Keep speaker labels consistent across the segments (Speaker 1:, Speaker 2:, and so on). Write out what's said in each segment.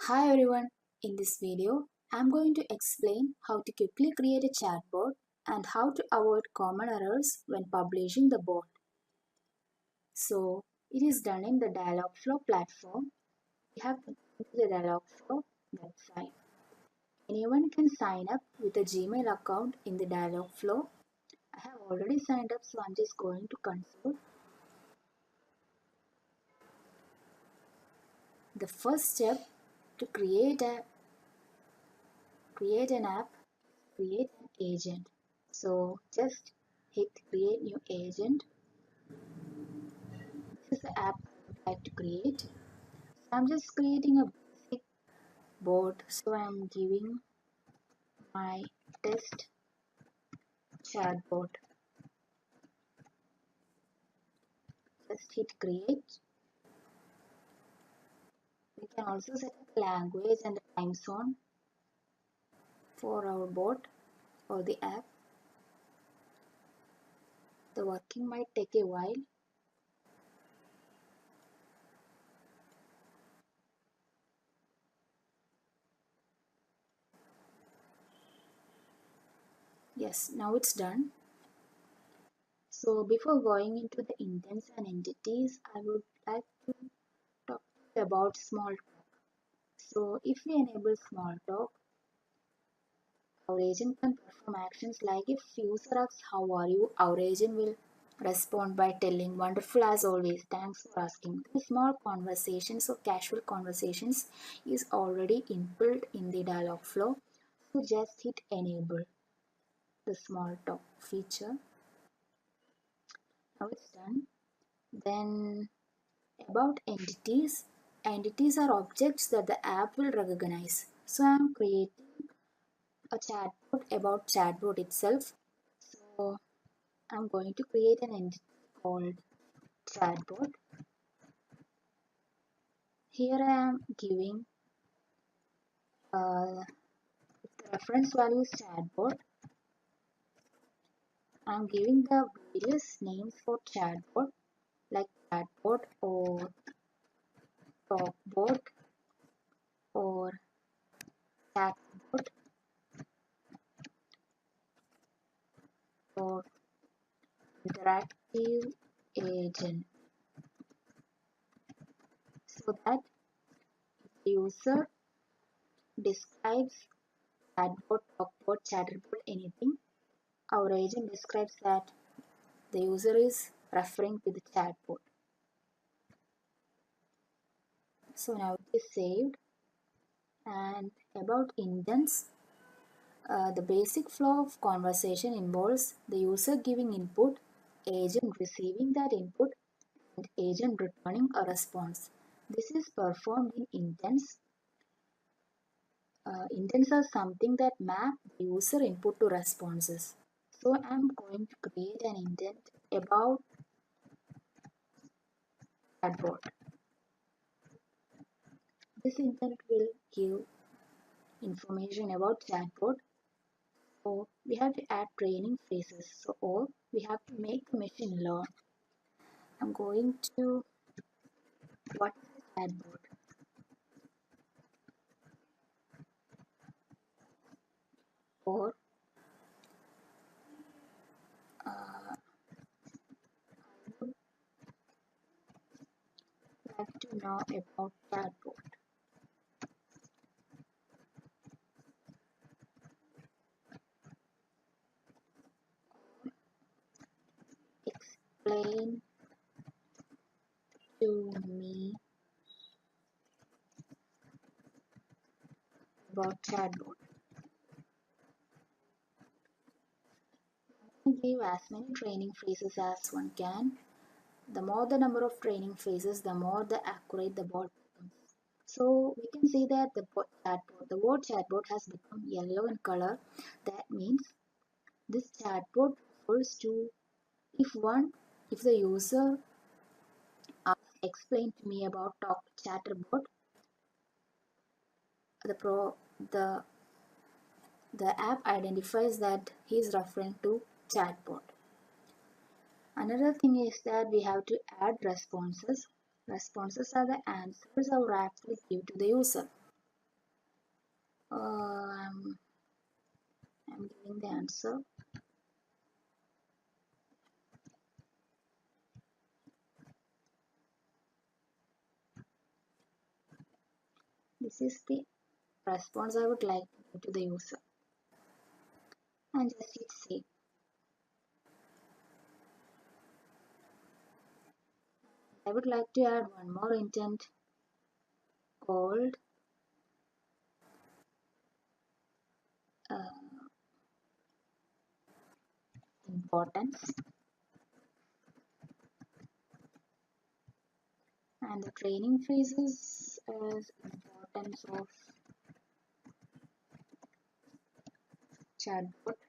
Speaker 1: Hi everyone, in this video I'm going to explain how to quickly create a chatbot and how to avoid common errors when publishing the bot. So it is done in the Dialogflow platform. We have to go to the Dialogflow website. Anyone can sign up with a Gmail account in the Dialogflow. I have already signed up, so I'm just going to console. The first step to create an app, create an agent. So just hit create new agent. This is the app I would like to create. So I'm just creating a basic bot. So I'm giving my test chatbot. Just hit create. We can also set the language and the time zone for our bot or the app. The working might take a while. Yes, now it's done. So before going into the intents and entities, I would like to talk about small talk. So if we enable small talk, our agent can perform actions like if user asks how are you, our agent will respond by telling wonderful as always, thanks for asking. The small conversations or casual conversations is already inbuilt in the dialog flow. So just hit enable the small talk feature. Now it's done. Then about entities. Entities are objects that the app will recognize. So I'm creating a chatbot about chatbot itself. So I'm going to create an entity called chatbot. Here I am giving the reference value is chatbot. I'm giving the various names for chatbot like chatbot or talkbot or chatbot or interactive agent, so that the user describes chatbot, talkbot, chatterbot, anything. Our agent describes that the user is referring to the chatbot. So now it is saved. And about intents, the basic flow of conversation involves the user giving input, agent receiving that input, and agent returning a response. This is performed in intents. Intents are something that map the user input to responses. So I'm going to create an intent about chatbot. This intent will give information about chatbot. So we have to add training phrases. So or we have to make the machine learn. I'm going to what is a chatbot or I would like to know about chatbot. Explain to me about chatbot. Give as many training phrases as one can. The more the number of training phrases, the more the accurate the bot becomes. So we can see that the word chatbot has become yellow in color. That means this chatbot refers to if the user asks explain to me about talk chatterbot, the pro the the app identifies that he is referring to chatbot. Another thing is that we have to add responses. Responses are the answers our app will give to the user. I'm giving the answer. This is the response I would like to give to the user. And just hit save. I would like to add one more intent called importance, and the training phrases is importance of chatbot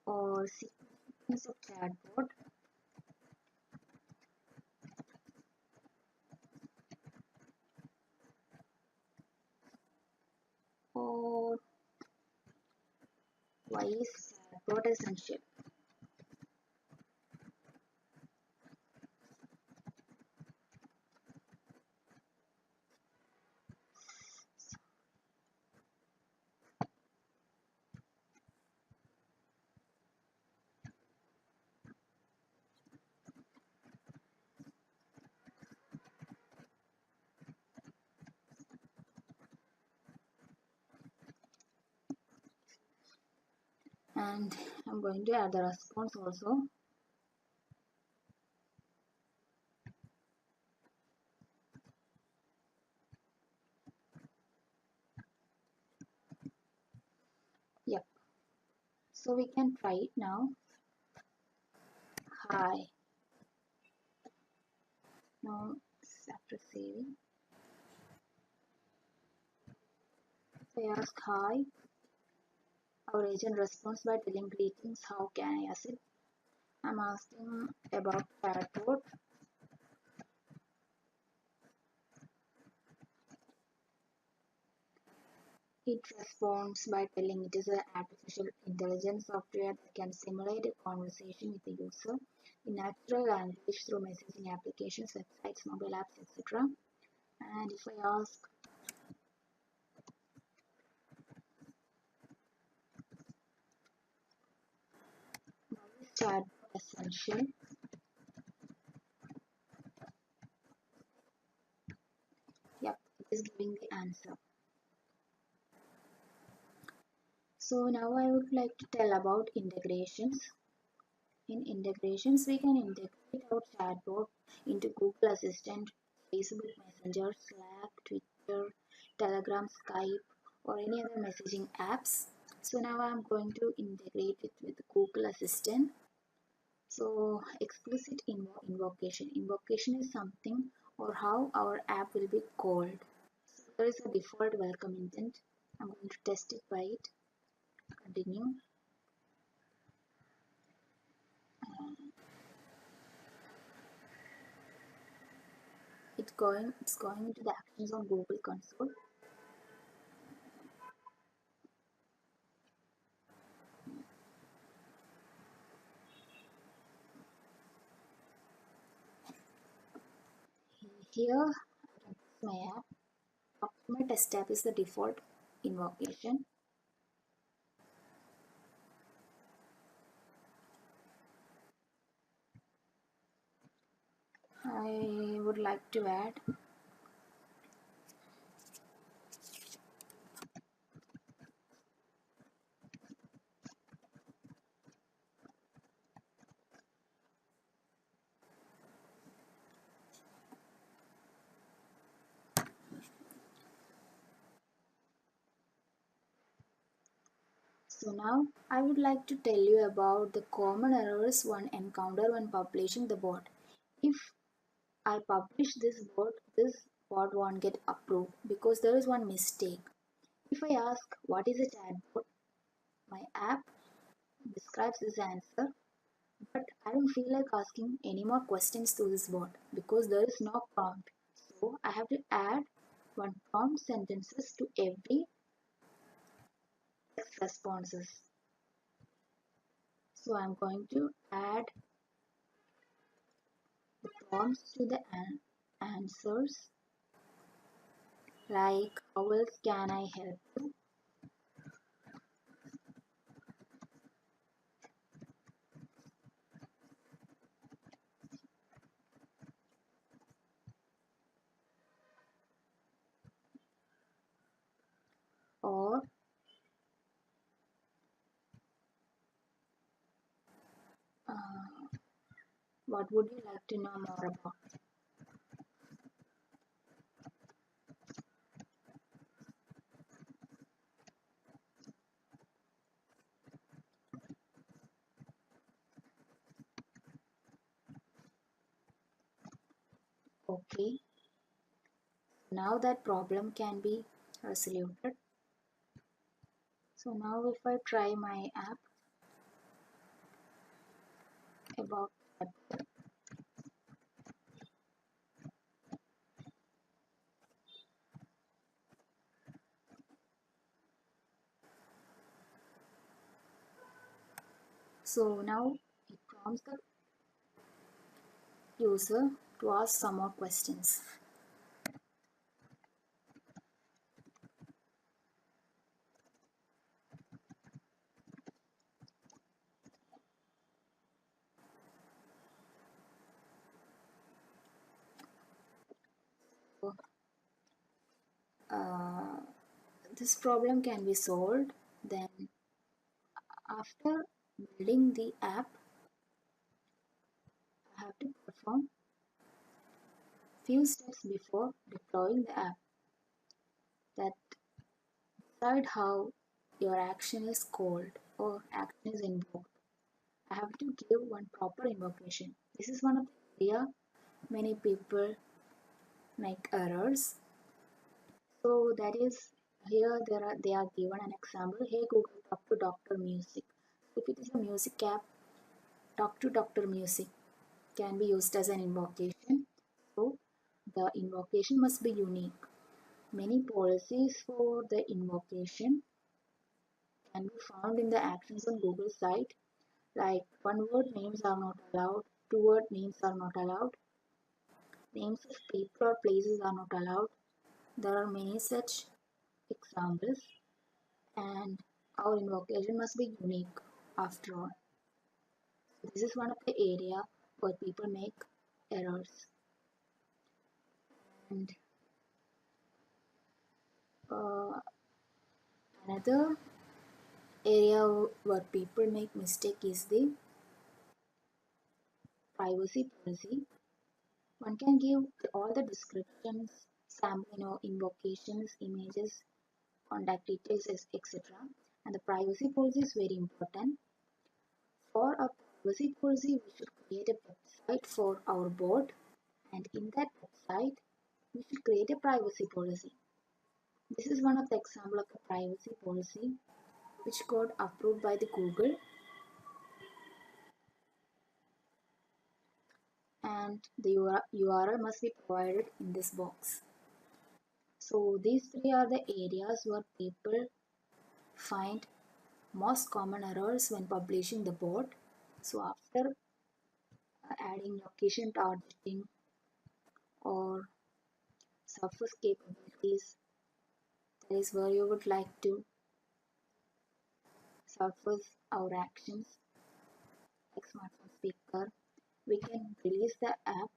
Speaker 1: or sequence of chatbot or why is chatbot essential. And I'm going to add the response also. Yep, so we can try it now. Hi. Now after saving, I ask hi. Our agent responds by telling greetings, how can I assist? I'm asking about chatbot. It responds by telling it is an artificial intelligence software that can simulate a conversation with the user in natural language through messaging applications, websites, mobile apps, etc. And if I ask, why is chatbot essential? Yep, it is giving the answer. So now I would like to tell about integrations. In integrations, we can integrate our chatbot into Google Assistant, Facebook Messenger, Slack, Twitter, Telegram, Skype, or any other messaging apps. So now I'm going to integrate it with Google Assistant. So explicit invocation. Invocation is something or how our app will be called. So there is a default welcome intent. I'm going to test it by it. Continue. It's going into the actions on Google Console. Here, my app. My test app is the default invocation. I would like to add so now I would like to tell you about the common errors one encounter when publishing the bot. If I publish this bot won't get approved because there is one mistake. If I ask what is a chatbot, my app describes this answer, but I don't feel like asking any more questions to this bot because there is no prompt. So I have to add one prompt sentences to every text responses. So I'm going to add prompts to the answers like how else can I help you, or uh, what would you like to know more about. Okay, now that problem can be resolved. So now if I try my app about that, so now it prompts the user to ask some more questions. So, uh, this problem can be solved. Then after building the app, I have to perform few steps before deploying the app that decide how your action is called or action is invoked. I have to give one proper invocation. This is one of the area many people make errors. So that is here they are given an example. Hey Google, talk to Doctor Music. If it is a music app, talk to Doctor Music can be used as an invocation. So the invocation must be unique. Many policies for the invocation can be found in the actions on Google site, like one word names are not allowed, two word names are not allowed, names of people or places are not allowed. There are many such examples, and our invocation must be unique after all. So this is one of the area where people make errors. And uh, another area where people make mistake is the privacy policy. One can give all the descriptions, sample, invocations, images, contact details, etc. And the privacy policy is very important. For a privacy policy, we should create a website for our board, and in that website, we should create a privacy policy. This is one of the example of the privacy policy which got approved by the Google, and the URL must be provided in this box. So these three are the areas where people find most common errors when publishing the bot. So after adding location targeting or surface capabilities, that is where you would like to surface our actions like smartphone speaker. We can release the app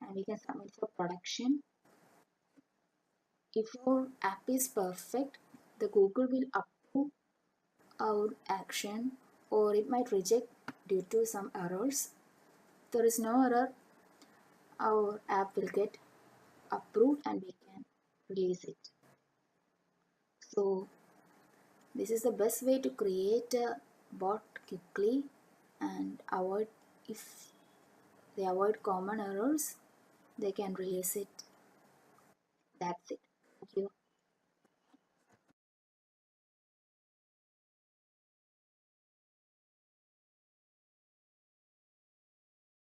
Speaker 1: and we can submit for production. If your app is perfect, the Google will approve our action, or it might reject due to some errors. If there is no error, our app will get approved and we can release it. So this is the best way to create a bot quickly and avoid, if they avoid common errors, they can release it. That's it.